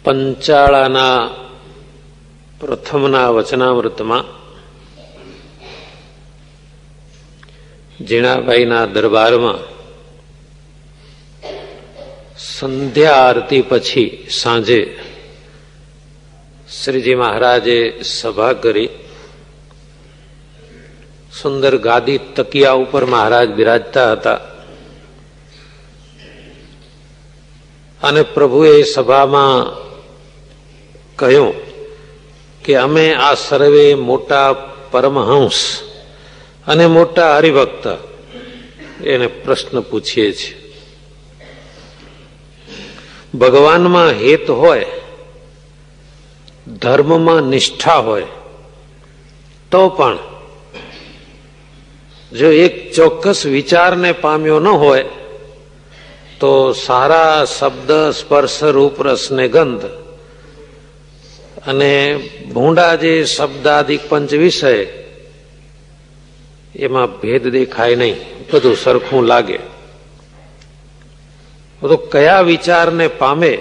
પંચાળાના પ્રથમના વચનામૃતમાં જીણાભાઈના દરબારમાં સંધ્યા આરતી પછી સાંજે શ્રીજી મહારાજે સભા કરી. સુંદર ગાદી તકિયા ઉપર મહારાજ બિરાજતા હતા અને પ્રભુએ સભામાં કહ્યું કે અમે આ સર્વે મોટા પરમહંસ અને મોટા હરિભક્ત એને પ્રશ્ન પૂછીએ છીએ. ભગવાનમાં હેત હોય, ધર્મમાં નિષ્ઠા હોય, તો પણ જો એક ચોક્કસ વિચારને પામ્યો ન હોય તો સારા શબ્દ, સ્પર્શ, રૂપ, રસ ને ગંધ અને ભૂંડા જે શબ્દાદિક પંચ વિષય, એમાં ભેદ દેખાય નહીં, બધું સરખું લાગે. તો કયા વિચારને પામે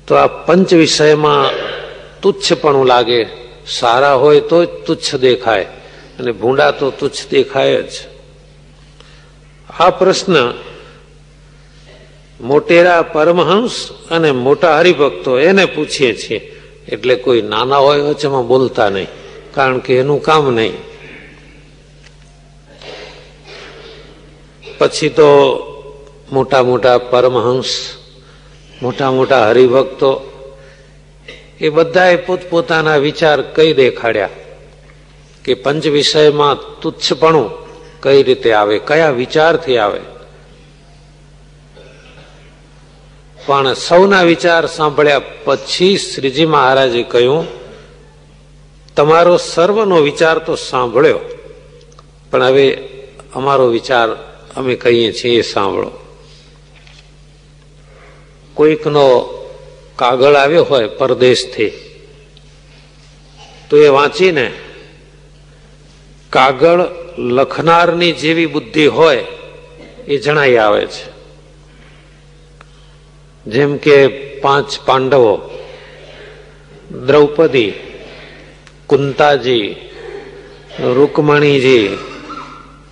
તો આ પંચ વિષયમાં તુચ્છપણું લાગે. સારા હોય તો જ તુચ્છ દેખાય અને ભૂંડા તો તુચ્છ દેખાય જ. આ પ્રશ્ન મોટેરા પરમહંસ અને મોટા હરિભક્તો એને પૂછીએ છીએ. એટલે કોઈ નાના હોય વચ્ચેમાં બોલતા નહીં, કારણ કે એનું કામ નહીં. પછી તો મોટા મોટા પરમહંસ, મોટા મોટા હરિભક્તો એ બધાએ પોતપોતાના વિચાર કઈ દેખાડ્યા કે પંચ વિષયમાં તુચ્છપણું કઈ રીતે આવે, કયા વિચારથી આવે. પણ સૌના વિચાર સાંભળ્યા પછી શ્રીજી મહારાજે કહ્યું, તમારો સર્વનો વિચાર તો સાંભળ્યો, પણ હવે અમારો વિચાર અમે કહીએ છીએ એ સાંભળો. કોઈકનો કાગળ આવ્યો હોય પરદેશથી, તો એ વાંચીને કાગળ લખનારની જેવી બુદ્ધિ હોય એ જણાઈ આવે છે. જેમ કે 5 પાંડવો, દ્રૌપદી, કુંતાજી, રૂકમણીજી,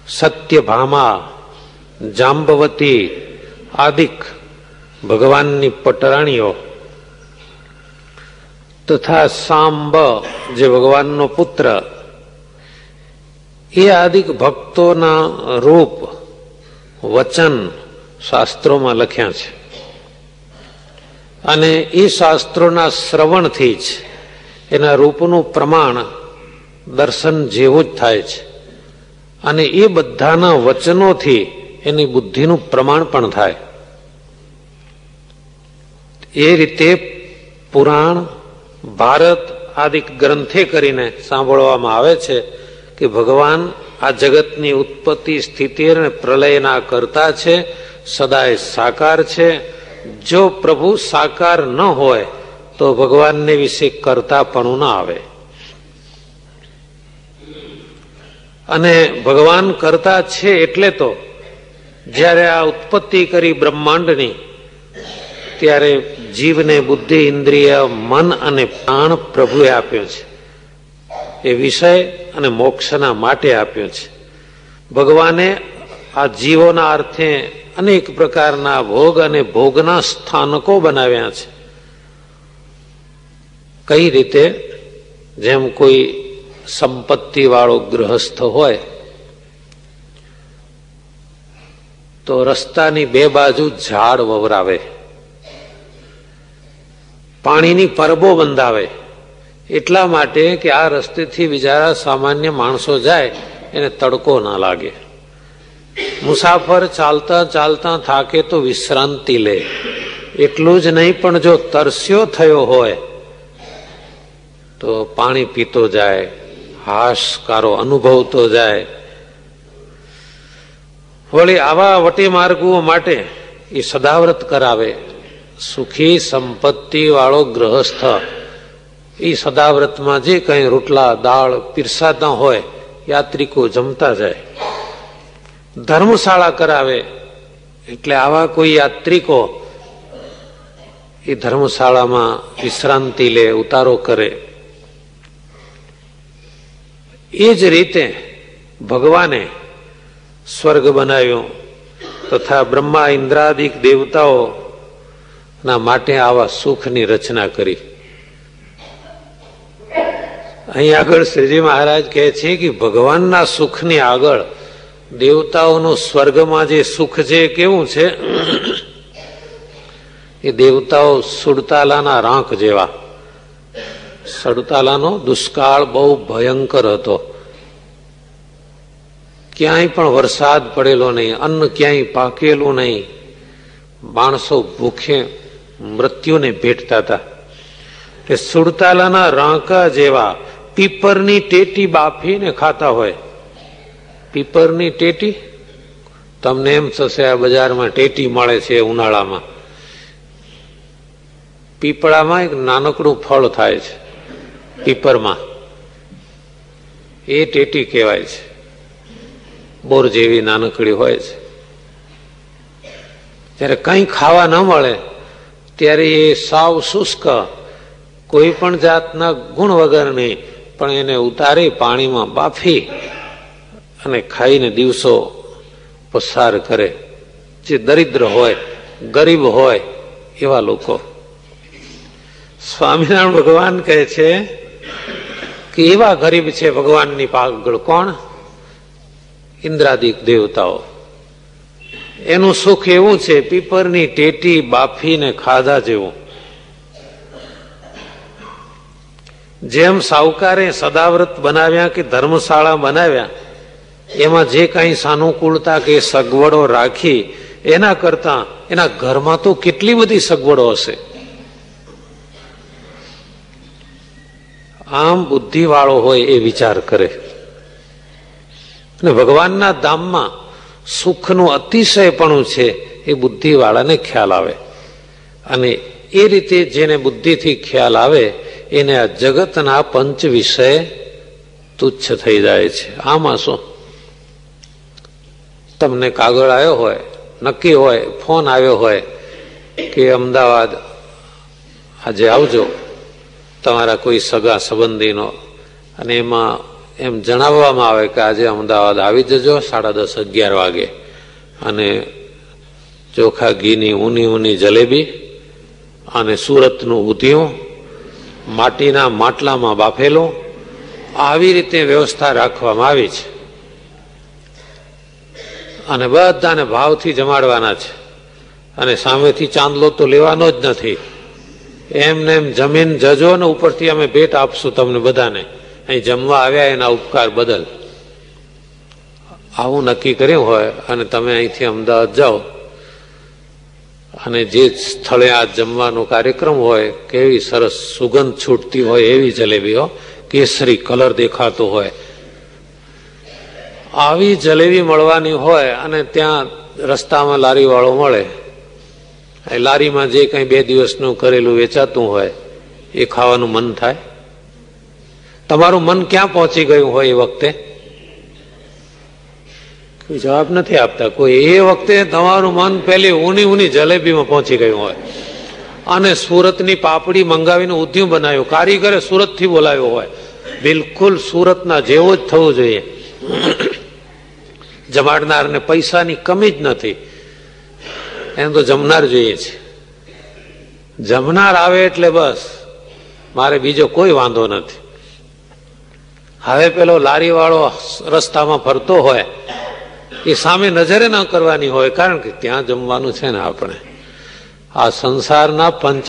સત્યભામા, જાંબવતી આદિક ભગવાનની પટરાણીઓ તથા સાંબ જે ભગવાનનો પુત્ર, એ આદિક ભક્તોના રૂપ, વચન શાસ્ત્રોમાં લખ્યા છે. અને એ શાસ્ત્રોના શ્રવણથી જ એના રૂપનું પ્રમાણ દર્શન જેવું જ થાય છે. અને એ બધાના વચનોથી એની બુદ્ધિનું પ્રમાણ પણ થાય. એ રીતે પુરાણ, ભારત આદિક ગ્રંથે કરીને સાંભળવામાં આવે છે કે ભગવાન આ જગતની ઉત્પત્તિ, સ્થિતિ અને પ્રલયના કર્તા છે, સદાય સાકાર છે. જો પ્રભુ સાકાર ન હોય તો ભગવાનને વિશે કરતાપણું ના આવે. અને ભગવાન કરતા છે એટલે તો જ્યારે આ ઉત્પત્તિ કરી બ્રહ્માંડની, ત્યારે જીવને બુદ્ધિ, ઇન્દ્રિય, મન અને પ્રાણ પ્રભુએ આપ્યો છે. એ વિષય અને મોક્ષના માટે આપ્યો છે. ભગવાને આ જીવોના અર્થે અનેક પ્રકારના ભોગ અને ભોગના સ્થાનકો બનાવ્યા છે. કઈ રીતે? જેમ કોઈ સંપત્તિ વાળો ગૃહસ્થ હોય તો રસ્તાની 2 બાજુ ઝાડ વવરાવે, પાણીની પરબો બંધાવે, એટલા માટે કે આ રસ્તેથી બિચારા સામાન્ય માણસો જાય એને તડકો ના લાગે. મુસાફર ચાલતા ચાલતા થાકે તો વિશ્રાંતિ લે. એટલું જ નહીં, પણ જો તરસ્યો થયો હોય તો પાણી પીતો જાય, હાશકારો અનુભવતો જાય. વળી આવા વટી માર્ગો માટે એ સદાવ્રત કરાવે. સુખી સંપત્તિ વાળો ગ્રહસ્થ એ સદાવ્રતમાં જે કઈ રોટલા દાળ પીરસાતા હોય યાત્રિકો જમતા જાય. ધર્મશાળા કરાવે. એટલે આવા કોઈ યાત્રિકો એ ધર્મશાળામાં વિશ્રાંતિ લે, ઉતારો કરે. એ જ રીતે ભગવાને સ્વર્ગ બનાવ્યો તથા બ્રહ્મા ઇન્દ્રાદિક દેવતાઓના માટે આવા સુખની રચના કરી. અહીં આગળ શ્રીજી મહારાજ કહે છે કે ભગવાનના સુખની આગળ દેવતાઓનું સ્વર્ગમાં જે સુખ છે કેવું છે? એ દેવતાઓ સુડતાલાના રાંક જેવા. સુડતાલાનો દુષ્કાળ બહુ ભયંકર હતો. ક્યાંય પણ વરસાદ પડેલો નહીં, અન્ન ક્યાંય પાકેલું નહીં, માણસો ભૂખે મૃત્યુને ભેટતા હતા. એ સુડતાલાના રાંકા જેવા પીપરની ટેટી બાફીને ખાતા હોય. પીપરની ટેટી, તમને એમ થશે આ બજારમાં ટેટી મળે છે ઉનાળામાં. પીપળામાં એક નાનકડું ફળ થાય છે, પીપરમાં, એ ટેટી કહેવાય છે. બોર જેવી નાનકડી હોય છે. જ્યારે કંઈ ખાવા ન મળે ત્યારે એ સાવ શુષ્ક, કોઈ પણ જાતના ગુણ વગરની, પણ એને ઉતારી પાણીમાં બાફી અને ખાઈને દિવસો પસાર કરે. જે દરિદ્ર હોય, ગરીબ હોય એવા લોકો. સ્વામિનારાયણ ભગવાન કહે છે કે એવા ગરીબ છે ભગવાનની પાગળ. કોણ? ઇન્દ્રાદિક દેવતાઓ. એનું સુખ એવું છે પીપરની ટેટી બાફીને ખાધા જેવું. જેમ સાહુકારે સદાવ્રત બનાવ્યા કે ધર્મશાળા બનાવ્યા, એમાં જે કઈ સાનુકૂળતા કે સગવડો રાખી, એના કરતા એના ઘરમાં તો કેટલી બધી સગવડો હશે. આમ બુદ્ધિવાળો હોય એ વિચાર કરે. અને ભગવાનના ધામમાં સુખનું અતિશયપણું છે એ બુદ્ધિવાળાને ખ્યાલ આવે. અને એ રીતે જેને બુદ્ધિથી ખ્યાલ આવે એને આ જગતના પંચ વિષય તુચ્છ થઈ જાય છે. આમાં શું? તમને કાગળ આવ્યો હોય, નક્કી હોય, ફોન આવ્યો હોય કે અમદાવાદ આજે આવજો, તમારા કોઈ સગા સંબંધીનો, અને એમાં એમ જણાવવામાં આવે કે આજે અમદાવાદ આવી જજો 10:30-11 વાગે, અને ચોખા ઘીની ઊની ઊની જલેબી અને સુરતનું ઊંધિયું માટીના માટલામાં બાફેલું, આવી રીતે વ્યવસ્થા રાખવામાં આવી છે. અને બધાને ભાવથી જમાડવાના છે. અને સામેથી ચાંદલો તો લેવાનો જ નથી. એમને એમ જમીન જજો ને ઉપરથી અમે ભેટ આપશું તમને બધાને, અહીં જમવા આવ્યા એના ઉપકાર બદલ. આવું નક્કી કર્યું હોય અને તમે અહીંથી અમદાવાદ જાઓ અને જે સ્થળે આ જમવાનો કાર્યક્રમ હોય, કેવી સરસ સુગંધ છૂટતી હોય એવી જલેબીઓ, કેસરી કલર દેખાતો હોય, આવી જલેબી મળવાની હોય. અને ત્યાં રસ્તામાં લારી વાળો મળે, એ લારીમાં જે કંઈ 2 દિવસનું કરેલું વેચાતું હોય એ ખાવાનું મન થાય. તમારું મન ક્યાં પહોંચી ગયું હોય એ વખતે? કોઈ જવાબ નથી આપતા કોઈ. એ વખતે તમારું મન પેલી ઊની ઊની જલેબીમાં પહોંચી ગયું હોય. અને સુરતની પાપડી મંગાવીને ઊંધિયું બનાવ્યું, કારીગરે સુરતથી બોલાવ્યો હોય, બિલકુલ સુરતના જેવો જ થવું જોઈએ. જમાડનારને પૈસાની કમી જ નથી, એને તો જમનાર જોઈએ છે. જમનાર આવે એટલે બસ મારે બીજો કોઈ વાંધો નથી. હવે પેલો લારી વાળો રસ્તામાં ફરતો હોય એ સામે નજરે ન કરવાની હોય, કારણ કે ત્યાં જમવાનું છે ને આપણે. આ સંસારના પંચ